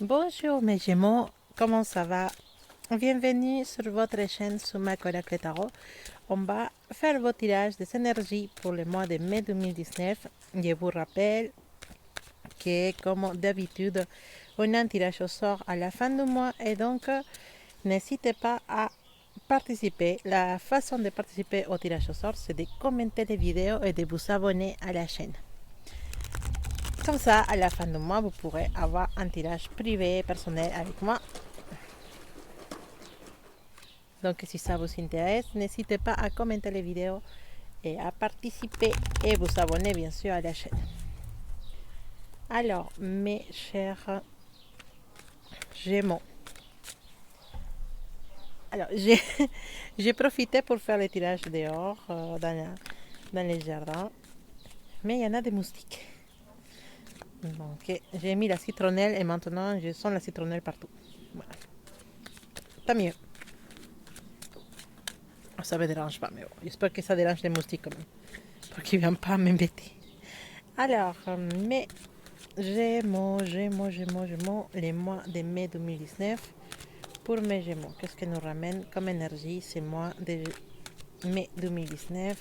Bonjour mes Gémeaux, comment ça va? Bienvenue sur votre chaîne Suma Oracle Tarot. On va faire vos tirages des énergies pour le mois de mai 2019. Je vous rappelle que comme d'habitude, on a un tirage au sort à la fin du mois et donc n'hésitez pas à participer. La façon de participer au tirage au sort, c'est de commenter les vidéos et de vous abonner à la chaîne. Comme ça, à la fin du mois, vous pourrez avoir un tirage privé, personnel avec moi. Donc, si ça vous intéresse, n'hésitez pas à commenter les vidéos et à participer et vous abonner bien sûr à la chaîne. Alors, mes chers Gémeaux, alors j'ai profité pour faire le tirage dehors dans les jardins, mais il y en a des moustiques. Donc, j'ai mis la citronnelle et maintenant je sens la citronnelle partout. Voilà. Tant mieux. Ça me dérange pas, mais bon, j'espère que ça dérange les moustiques quand même, pour qu'ils ne viennent pas m'embêter. Alors, mes Gémeaux, les mois de mai 2019. Pour mes Gémeaux, qu'est-ce que nous ramène comme énergie ces mois de mai 2019?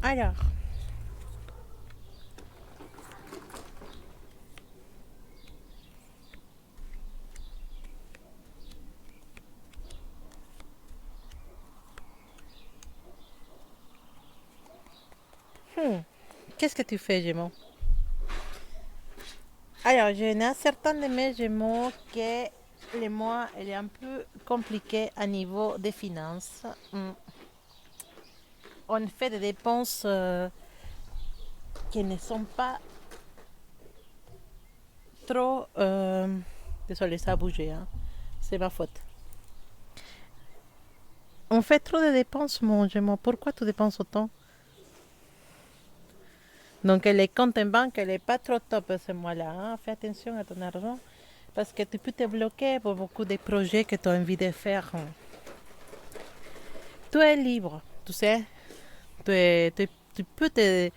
Alors, qu'est-ce que tu fais, Gémeaux? Alors, je n'ai certains de mes Gémeaux que le mois il est un peu compliqué à niveau des finances. On fait des dépenses qui ne sont pas trop... désolé, ça a bougé, hein. C'est ma faute. On fait trop de dépenses, mon Gémeaux. Pourquoi tu dépenses autant? Donc, les comptes en banque, elle n'est pas trop top ce mois-là. Hein. Fais attention à ton argent parce que tu peux te bloquer pour beaucoup de projets que tu as envie de faire. Tu es libre, tu sais. Tu, es- tu, tu peux, te,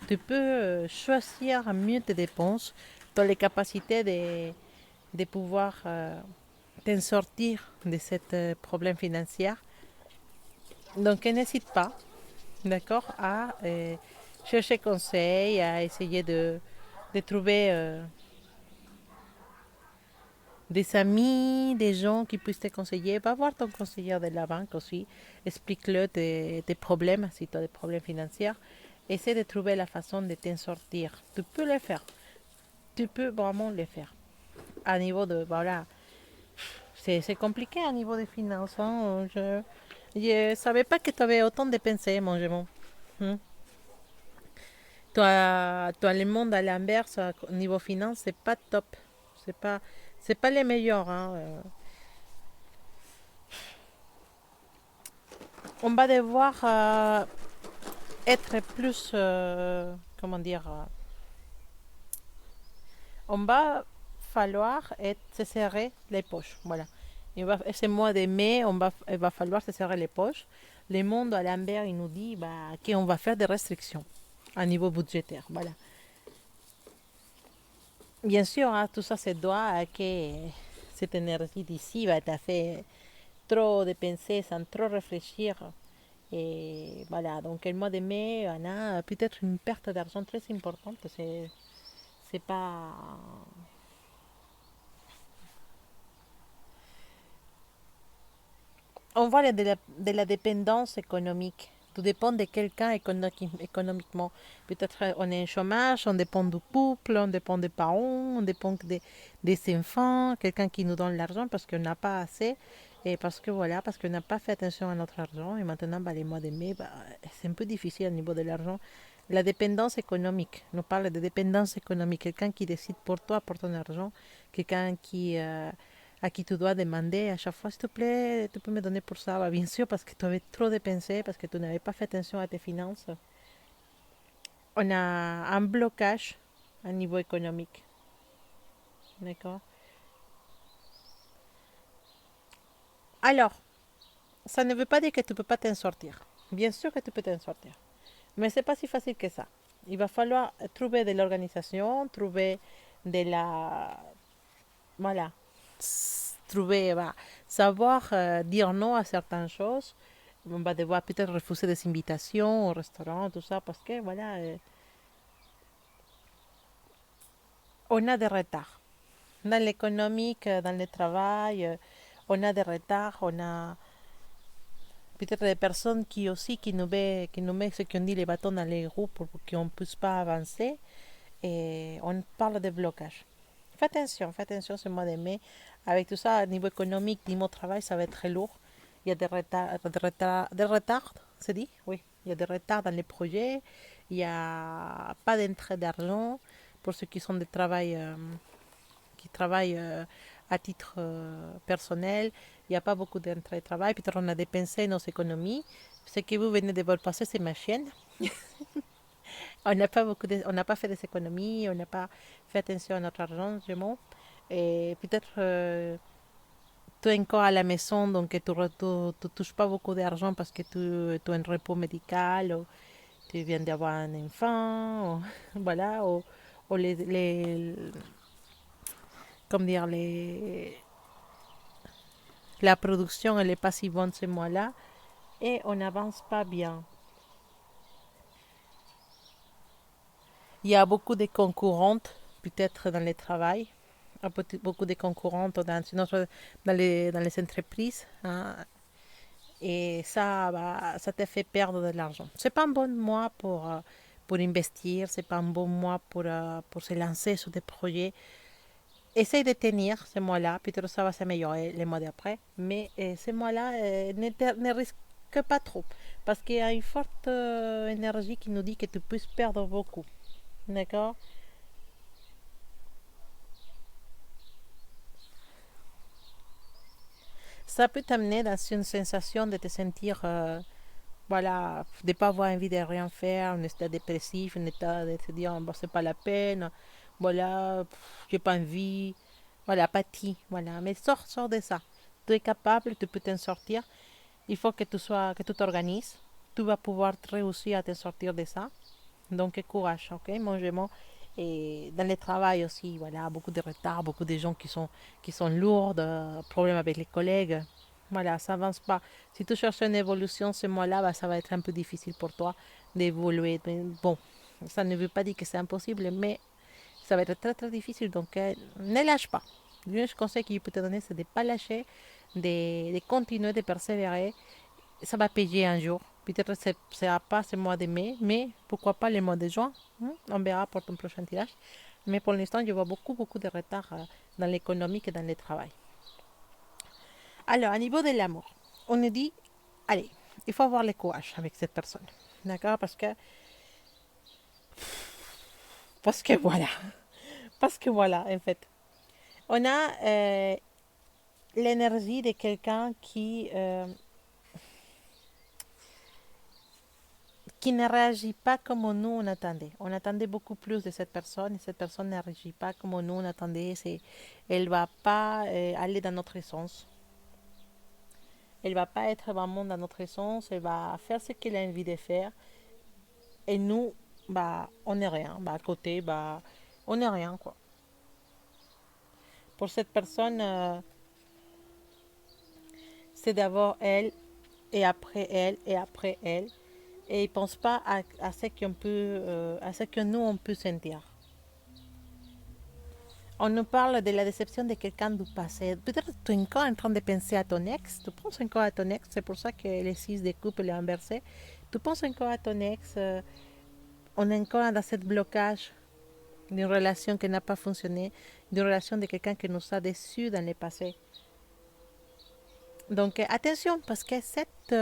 tu peux choisir mieux tes dépenses. Tu as les capacités de pouvoir t'en sortir de ce problème financier. Donc, n'hésite pas, d'accord, à chercher conseil, à essayer de trouver des amis, des gens qui puissent te conseiller. Va voir ton conseiller de la banque aussi. Explique-le tes problèmes, si tu as des problèmes financiers. Essaie de trouver la façon de t'en sortir. Tu peux le faire. Tu peux vraiment le faire. À niveau de, voilà, c'est compliqué à niveau des finances. Hein. Je ne savais pas que tu avais autant de pensées, mon Gémeaux. Hmm. Toi, le monde à l'inverse, au niveau finance, c'est pas top. C'est pas, c'est pas les meilleurs. Hein. On va devoir être plus, comment dire, on va falloir se serrer les poches. Voilà. Ce mois de mai, il va falloir se serrer les poches. Le monde à l'envers, il nous dit bah, qu'on va faire des restrictions à niveau budgétaire. Voilà. Bien sûr, hein, tout ça se doit à que cette énergie d'ici va te fait trop de penser sans trop réfléchir. Et voilà, donc le mois de mai, on a peut-être une perte d'argent très importante. C'est pas. On voit de la dépendance économique. Tout dépend de quelqu'un économiquement. Peut-être on est en chômage, on dépend du couple, on dépend des parents, on dépend des enfants, quelqu'un qui nous donne l'argent parce qu'on n'a pas assez. Et parce que voilà, parce qu'on n'a pas fait attention à notre argent. Et maintenant, bah, les mois de mai, bah, c'est un peu difficile au niveau de l'argent. La dépendance économique. On parle de dépendance économique. Quelqu'un qui décide pour toi, pour ton argent. Quelqu'un à qui tu dois demander à chaque fois, s'il te plaît, tu peux me donner pour ça. Bah, bien sûr, parce que tu avais trop dépensé, parce que tu n'avais pas fait attention à tes finances. On a un blocage à niveau économique. D'accord. Alors, ça ne veut pas dire que tu ne peux pas t'en sortir. Bien sûr que tu peux t'en sortir. Mais c'est pas si facile que ça. Il va falloir trouver de l'organisation, trouver de la... Voilà. Trouver, bah, savoir dire non à certaines choses. On va devoir peut-être refuser des invitations au restaurant, tout ça, parce que voilà, on a des retards. Dans l'économique, dans le travail, on a des retards, on a peut-être des personnes qui aussi qui nous mettent ce qu'on dit les bâtons dans les roues pour qu'on ne puisse pas avancer. Et on parle de blocage. Fais attention ce mois de mai. Avec tout ça, au niveau économique, niveau travail, ça va être très lourd. Il y a des retards, c'est dit? Oui. Il y a des retards dans les projets. Il n'y a pas d'entrée d'argent pour ceux qui sont de travail, qui travaillent à titre personnel. Il n'y a pas beaucoup d'entrée de travail. Peut-être on a dépensé nos économies. Ce que vous venez de voir passer, c'est ma chienne. On n'a pas fait des économies, on n'a pas fait attention à notre argent, vraiment. Et peut-être tu es encore à la maison, donc tu ne touches pas beaucoup d'argent parce que tu es en repos médical, ou tu viens d'avoir un enfant, ou, voilà, ou comme dire, la production elle n'est pas si bonne ce mois-là et on n'avance pas bien. Il y a beaucoup de concurrentes, peut-être dans le travail, beaucoup de concurrentes dans les entreprises, hein, et ça, bah, ça te fait perdre de l'argent. C'est pas un bon mois pour investir, c'est pas un bon mois pour se lancer sur des projets. Essaye de tenir ce mois-là, peut-être ça va s'améliorer les mois d'après, mais ce mois-là, ne risque pas trop, parce qu'il y a une forte énergie qui nous dit que tu peux perdre beaucoup. D'accord. Ça peut t'amener dans une sensation de te sentir, voilà, de ne pas avoir envie de rien faire, un état dépressif, un état de te dire, bon, c'est pas la peine, voilà, j'ai pas envie, voilà, apathie, voilà. Mais sors de ça. Tu es capable, tu peux t'en sortir. Il faut que tu t'organises. Tu vas pouvoir réussir à te sortir de ça. Donc, courage, ok, mangement. Et dans le travail aussi, voilà, beaucoup de retard, beaucoup de gens qui sont lourds, problèmes avec les collègues. Voilà, ça avance pas. Si tu cherches une évolution ce mois-là, bah, ça va être un peu difficile pour toi d'évoluer. Mais bon, ça ne veut pas dire que c'est impossible, mais ça va être très très difficile. Donc, ne lâche pas. Le conseil que je peux te donner, c'est de ne pas lâcher, de continuer, de persévérer. Ça va payer un jour. Peut-être que ce ne sera pas ce mois de mai, mais pourquoi pas le mois de juin. On verra pour ton prochain tirage. Mais pour l'instant, je vois beaucoup, beaucoup de retard dans l'économique et dans le travail. Alors, à niveau de l'amour, on nous dit, allez, il faut avoir le courage avec cette personne. D'accord. Parce que voilà. Parce que voilà, en fait. On a l'énergie de quelqu'un qui ne réagit pas comme nous on attendait. On attendait beaucoup plus de cette personne et cette personne ne réagit pas comme nous on attendait. Elle ne va pas aller dans notre sens. Elle ne va pas être vraiment dans notre sens. Elle va faire ce qu'elle a envie de faire. Et nous, bah, on n'est rien. Bah, à côté, bah, on n'est rien, quoi. Pour cette personne, c'est d'abord elle, et après elle, et après elle. Et il ne pense pas à ce qu'on peut, à ce que nous, on peut sentir. On nous parle de la déception de quelqu'un du passé. Peut-être que tu es encore en train de penser à ton ex. Tu penses encore à ton ex. C'est pour ça que les 6 de couple est inversé. Tu penses encore à ton ex. On est encore dans ce blocage d'une relation qui n'a pas fonctionné, d'une relation de quelqu'un qui nous a déçus dans le passé. Donc attention, parce que cette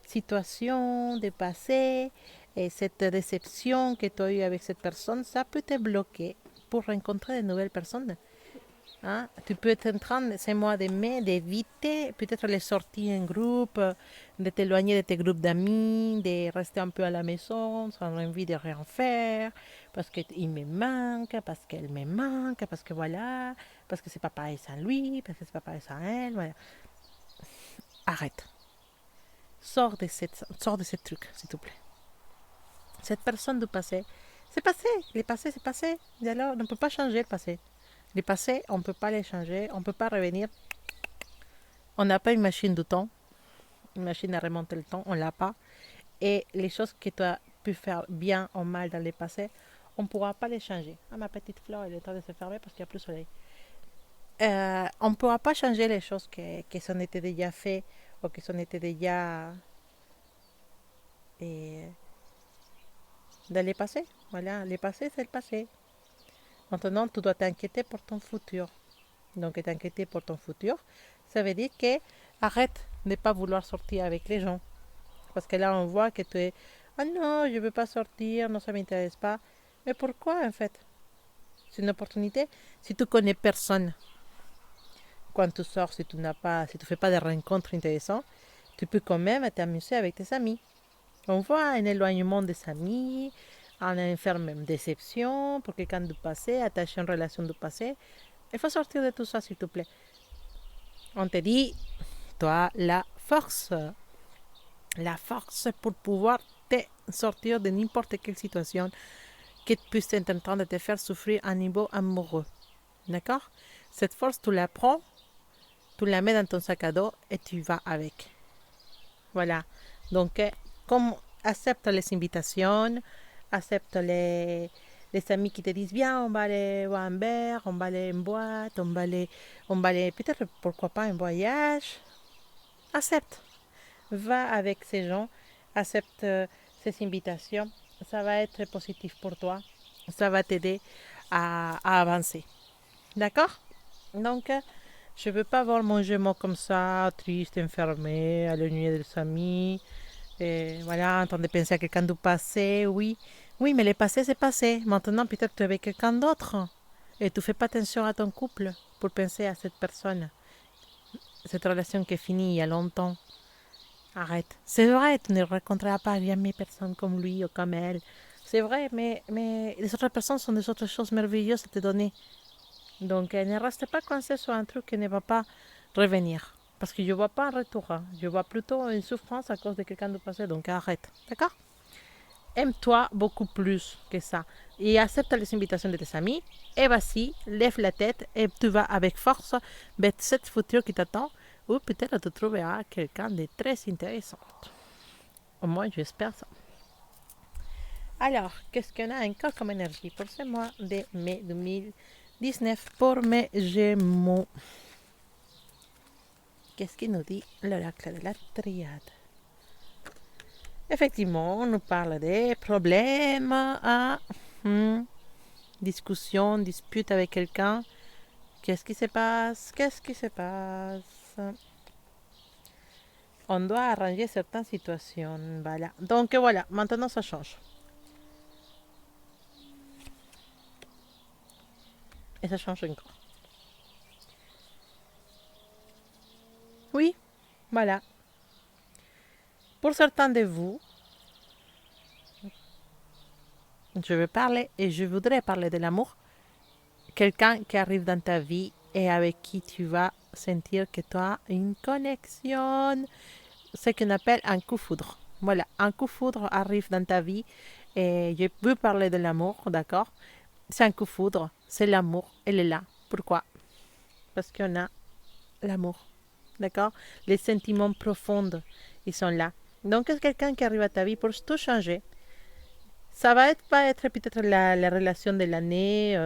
situation de passé et cette déception que tu as eue avec cette personne, ça peut te bloquer pour rencontrer de nouvelles personnes. Hein? Tu peux être en train, ces mois de mai, d'éviter peut-être les sorties en groupe, de t'éloigner de tes groupes d'amis, de rester un peu à la maison sans envie de rien faire, parce qu'il me manque, parce qu'elle me manque, parce que voilà, parce que c'est pas pareil sans lui, parce que c'est pas pareil sans elle. Voilà. Arrête. Sors de ce truc, s'il te plaît. Cette personne du passé, c'est passé. Le passé, c'est passé. Et alors, on ne peut pas changer le passé. Le passé, on ne peut pas les changer. On ne peut pas revenir. On n'a pas une machine du temps, une machine à remonter le temps. On ne l'a pas. Et les choses que tu as pu faire bien ou mal dans le passé, on ne pourra pas les changer. Ah, ma petite fleur, elle est en train de se fermer parce qu'il n'y a plus de soleil. On ne pourra pas changer les choses qui sont été déjà faites ou qui sont été déjà dans le passé. Voilà, le passé, c'est le passé. Maintenant, tu dois t'inquiéter pour ton futur. Donc, t'inquiéter pour ton futur, ça veut dire que arrête de ne pas vouloir sortir avec les gens. Parce que là, on voit que tu es ah non, je ne veux pas sortir, non, ça ne m'intéresse pas. Mais pourquoi, en fait? C'est une opportunité. Si tu connais personne, quand tu sors, si tu ne fais pas de rencontres intéressantes, tu peux quand même t'amuser avec tes amis. On voit un éloignement des amis, une ferme déception pour quelqu'un du passé, attaché à une relation du passé. Il faut sortir de tout ça, s'il te plaît. On te dit, toi, la force pour pouvoir te sortir de n'importe quelle situation qui puisse être en train de te faire souffrir à un niveau amoureux. D'accord? Cette force, tu la prends, tu la mets dans ton sac à dos et tu vas avec. Voilà. Donc, comme accepte les invitations, accepte les amis qui te disent bien, on va aller boire un verre, on va aller en boîte, on va aller peut-être pourquoi pas un voyage. Accepte. Va avec ces gens, accepte ces invitations. Ça va être positif pour toi. Ça va t'aider à avancer. D'accord? Donc, je ne veux pas voir mon jumeau comme ça, triste, enfermé, à nuit des amis. Et voilà, en train de penser à quelqu'un du passé, oui. Oui, mais le passé, c'est passé. Maintenant, peut-être tu es avec quelqu'un d'autre. Et tu ne fais pas attention à ton couple pour penser à cette personne. Cette relation qui est finie il y a longtemps. Arrête. C'est vrai, tu ne rencontreras pas jamais personne comme lui ou comme elle. C'est vrai, mais les autres personnes sont des autres choses merveilleuses à te donner. Donc, ne reste pas coincé sur un truc qui ne va pas revenir. Parce que je ne vois pas un retour. Hein. Je vois plutôt une souffrance à cause de quelqu'un du passé. Donc, arrête. D'accord? Aime-toi beaucoup plus que ça. Et accepte les invitations de tes amis. Et vas-y, lève la tête et tu vas avec force vers cette futur qui t'attend. Ou peut-être tu trouveras quelqu'un de très intéressant. Au moins, j'espère ça. Alors, qu'est-ce qu'on a encore comme énergie pour ce mois de mai 2019 pour mes Gémeaux? Qu'est-ce qu'il nous dit l'oracle de la triade? Effectivement, on nous parle des problèmes à discussion, dispute avec quelqu'un. Qu'est-ce qui se passe? Qu'est-ce qui se passe? On doit arranger certaines situations. Voilà. Donc voilà, maintenant ça change. Et ça change encore. Oui, voilà. Pour certains de vous, je vais parler et je voudrais parler de l'amour. Quelqu'un qui arrive dans ta vie et avec qui tu vas sentir que tu as une connexion. Ce qu'on appelle un coup foudre. Voilà, un coup foudre arrive dans ta vie et je veux parler de l'amour, d'accord? C'est un coup foudre, c'est l'amour, elle est là. Pourquoi? Parce qu'on a l'amour, d'accord? Les sentiments profonds, ils sont là. Donc, c'est quelqu'un qui arrive à ta vie pour tout changer. Ça va être, pas être peut-être la relation de l'année,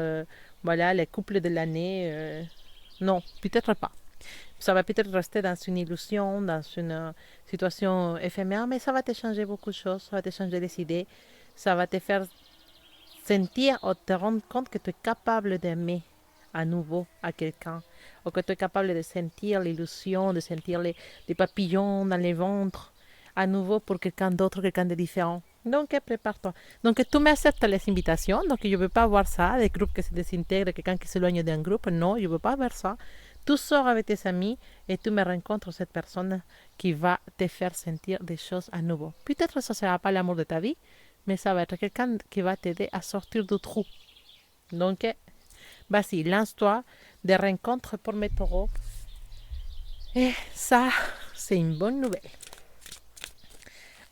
voilà, les couples de l'année. Non, peut-être pas. Ça va peut-être rester dans une illusion, dans une situation éphémère, mais ça va te changer beaucoup de choses, ça va te changer les idées, ça va te faire sentir ou te rendre compte que tu es capable d'aimer à nouveau à quelqu'un, ou que tu es capable de sentir l'illusion, de sentir les papillons dans les ventres à nouveau pour quelqu'un d'autre, quelqu'un de différent. Donc, prépare-toi. Donc, tu m'acceptes les invitations. Donc, je ne veux pas voir ça, des groupes qui se désintègrent, quelqu'un qui s'éloigne d'un groupe. Non, je ne veux pas voir ça. Tu sors avec tes amis et tu me rencontres cette personne qui va te faire sentir des choses à nouveau. Peut-être que ce ne sera pas l'amour de ta vie, mais ça va être quelqu'un qui va t'aider à sortir du trou. Donc, vas-y, lance-toi des rencontres pour mes taureaux. Et ça, c'est une bonne nouvelle.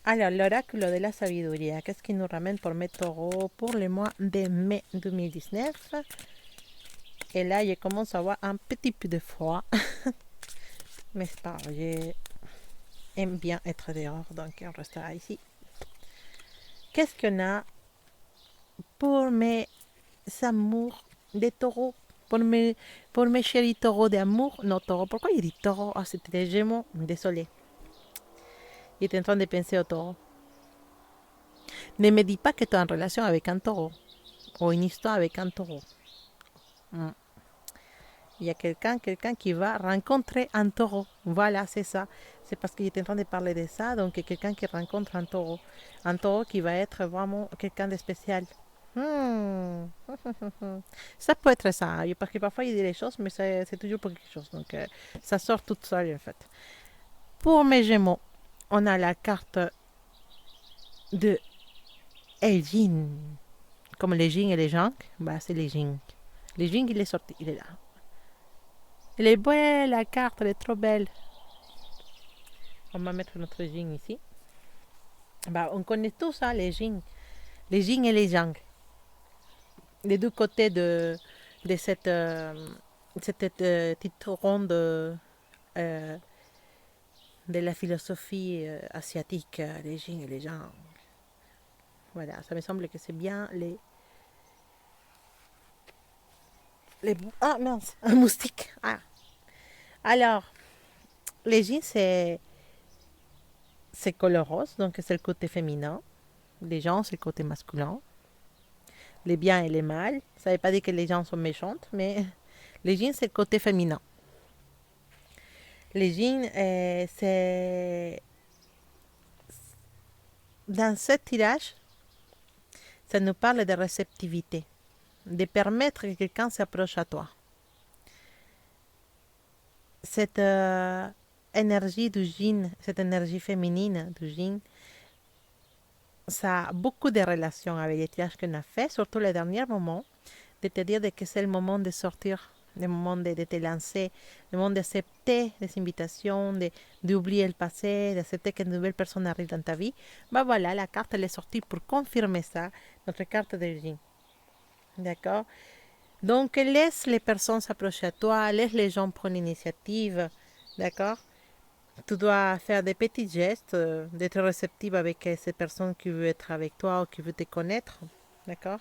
Alors, l'oracle de la sabiduría, qu'est-ce qui nous ramène pour mes taureaux pour le mois de mai 2019? Et là, je commence à avoir un petit peu de froid. Mais c'est pas grave, j'aime bien être dehors, donc on restera ici. Qu'est-ce qu'on a pour mes amours des taureaux? Pour mes chéris taureaux d'amour? Non, taureaux. Pourquoi il dit taureau? Ah, c'était les gémeaux. Désolé. Il est en train de penser au taureau. Ne me dis pas que tu es en relation avec un taureau ou une histoire avec un taureau. Mm. Il y a quelqu'un qui va rencontrer un taureau. Voilà, c'est ça. C'est parce qu'il est en train de parler de ça. Donc, quelqu'un qui rencontre un taureau. Un taureau qui va être vraiment quelqu'un de spécial. Hmm. Ça peut être ça. Hein, parce que parfois, il dit les choses, mais c'est toujours pour quelque chose. Donc, ça sort toute seule, en fait. Pour mes gémeaux, on a la carte de Elgin. Comme les jeans et les junk, bah, c'est les jeans. Les jeans, il est sorti. Il est là. Elle est belle, la carte, elle est trop belle. On va mettre notre jean ici. Bah, on connaît tous ça, les jeans. Les jeans et les junk. Les deux côtés de cette petite ronde de la philosophie asiatique, les jeans et les junk. Voilà, ça me semble que c'est bien les... Ah mince, un moustique. Ah. Alors, les jeans, c'est couleur rose, donc c'est le côté féminin. Les gens, c'est le côté masculin. Les biens et les mâles. Ça ne veut pas dire que les gens sont méchantes, mais les jeans, c'est le côté féminin. Les jeans, c'est... Dans ce tirage, ça nous parle de réceptivité, de permettre que quelqu'un s'approche à toi. Cette énergie du jean, cette énergie féminine du jean, ça a beaucoup de relations avec les tirages qu'on a fait, surtout les derniers moments, de te dire que c'est le moment de sortir, le moment de te lancer, le moment d'accepter les invitations, d'oublier le passé, d'accepter qu'une nouvelle personne arrive dans ta vie. Bah voilà, la carte elle est sortie pour confirmer ça, notre carte de jean. D'accord? Donc laisse les personnes s'approcher à toi, laisse les gens prendre l'initiative. D'accord? Tu dois faire des petits gestes, d'être réceptive avec ces personnes qui veulent être avec toi ou qui veulent te connaître. D'accord?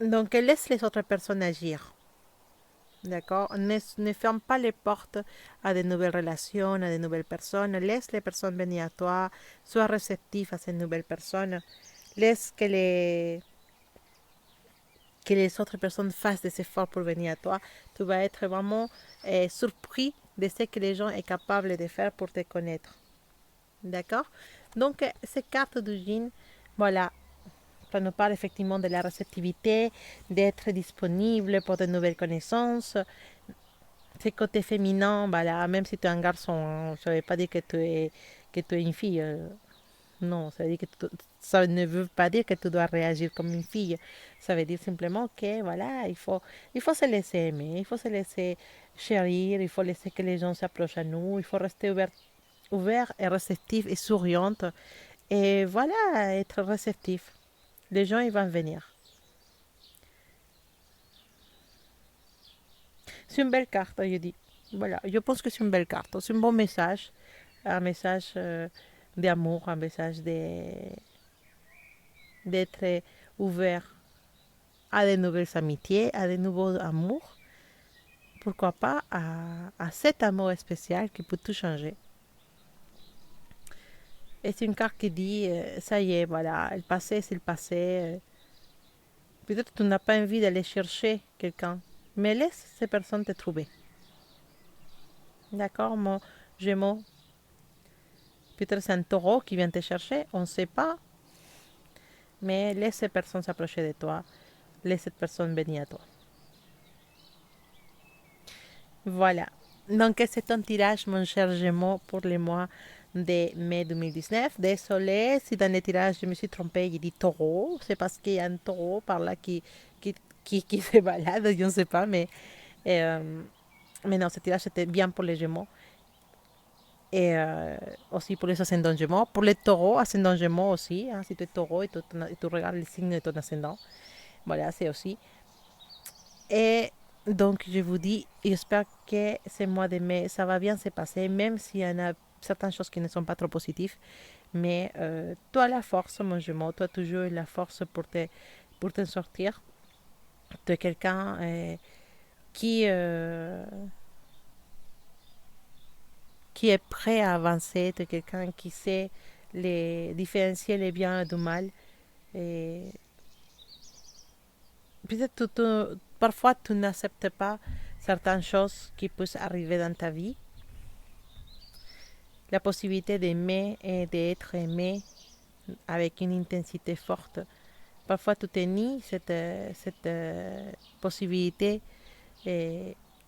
Donc, laisse les autres personnes agir. D'accord? Ne ferme pas les portes à de nouvelles relations, à de nouvelles personnes. Laisse les personnes venir à toi. Sois réceptif à ces nouvelles personnes. Laisse que les autres personnes fassent des efforts pour venir à toi. Tu vas être vraiment surpris de ce que les gens sont capables de faire pour te connaître. D'accord? Donc, ces cartes du jean, voilà, ça nous parle effectivement de la réceptivité, d'être disponible pour de nouvelles connaissances. Ce côté féminin, voilà, même si tu es un garçon, hein, ça ne veut pas dire que tu es une fille. Non, ça veut dire ça ne veut pas dire que tu dois réagir comme une fille. Ça veut dire simplement que voilà, il faut se laisser aimer, il faut se laisser chérir, il faut laisser que les gens s'approchent à nous, il faut rester ouvert et réceptif et souriante. Et voilà, être réceptif. Les gens, ils vont venir. C'est une belle carte, je dis. Voilà, je pense que c'est une belle carte. C'est un bon message. Un message d'amour, un message d'être ouvert à de nouvelles amitiés, à de nouveaux amours. Pourquoi pas à cet amour spécial qui peut tout changer. Et c'est une carte qui dit, ça y est, voilà, le passé, c'est le passé. Peut-être que tu n'as pas envie d'aller chercher quelqu'un, mais laisse ces personnes te trouver. D'accord, mon Gémeaux? Peut-être c'est un taureau qui vient te chercher, on ne sait pas. Mais laisse ces personnes s'approcher de toi. Laisse cette personne venir à toi. Voilà. Donc, c'est un tirage, mon cher Gémeaux, pour le mois de mai 2019. Désolé si dans le tirage, je me suis trompée, j'ai dit taureau. C'est parce qu'il y a un taureau par là qui se balade, je ne sais pas. Mais non, ce tirage était bien pour les Gémeaux. Et aussi pour les ascendants Gémeaux. Pour les taureaux, ascendant Gémeaux aussi. Hein, si tu es taureau et tu regardes les signes de ton ascendant. Voilà, c'est aussi. Et donc, je vous dis, j'espère que ce mois de mai, ça va bien se passer, même s'il y en a certaines choses qui ne sont pas trop positives. Mais tu as la force, mon jumeau, tu as toujours la force pour te sortir de quelqu'un qui, euh, qui est prêt à avancer, de quelqu'un qui sait différencier le bien du mal. Et peut-être parfois tu n'acceptes pas certaines choses qui peuvent arriver dans ta vie. La possibilité d'aimer et d'être aimé avec une intensité forte. Parfois tu te nies cette possibilité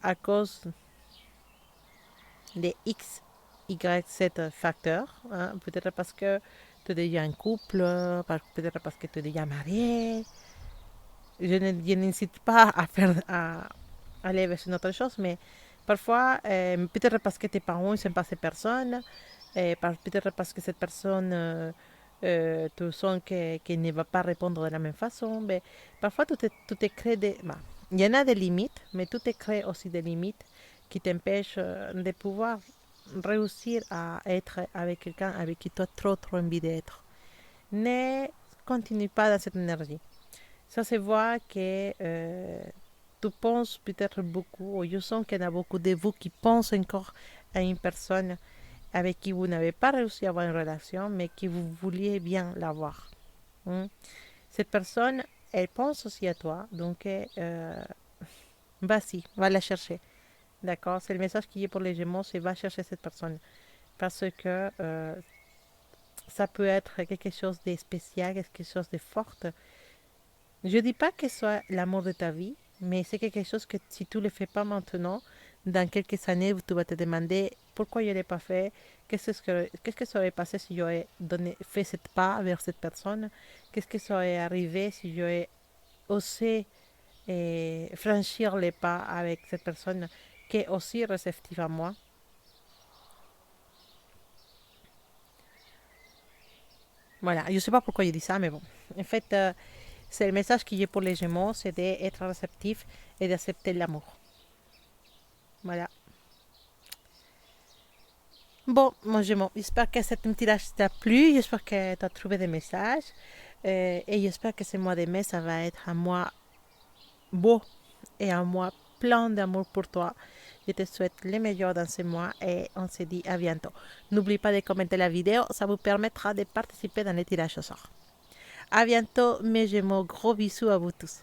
à cause des X, Y, Z facteurs. Hein. Peut-être parce que tu es déjà en couple, peut-être parce que tu es déjà marié. Je n'incite pas à aller vers une autre chose, mais parfois, peut-être parce que tes parents ne sont pas ces personnes, peut-être parce que cette personne, tu sens qu'elle ne va pas répondre de la même façon. Mais parfois, tu te crées des... Bah, il y en a des limites, mais tu te crées aussi des limites qui t'empêchent de pouvoir réussir à être avec quelqu'un avec qui tu as trop envie d'être. Ne continue pas dans cette énergie. Ça se voit que tu penses peut-être beaucoup, ou je sens qu'il y en a beaucoup de vous qui pensent encore à une personne avec qui vous n'avez pas réussi à avoir une relation, mais que vous vouliez bien l'avoir. Hein. Cette personne, elle pense aussi à toi, donc vas-y, va la chercher. D'accord. C'est le message qui est pour les Gémeaux, c'est va chercher cette personne. Parce que ça peut être quelque chose de spécial, quelque chose de fort. Je ne dis pas que ce soit l'amour de ta vie, mais c'est quelque chose que si tu ne le fais pas maintenant, dans quelques années, tu vas te demander pourquoi je ne l'ai pas fait, qu'est-ce que ça aurait passé si j'aurais fait cette pas vers cette personne, qu'est-ce que ça aurait arrivé si j'aurais osé franchir les pas avec cette personne qui est aussi réceptive à moi. Voilà, je ne sais pas pourquoi je dis ça, mais bon. En fait, c'est le message que j'ai pour les Gémeaux, c'est d'être réceptif et d'accepter l'amour. Voilà. Bon, mon Gémeaux, j'espère que cet petit tirage t'a plu, j'espère que tu as trouvé des messages et j'espère que ce mois de mai, ça va être un mois beau et un mois plein d'amour pour toi. Je te souhaite le meilleur dans ce mois et on se dit à bientôt. N'oublie pas de commenter la vidéo, ça vous permettra de participer dans les tirages au sort. À bientôt, mes Gémeaux, gros bisous à vous tous.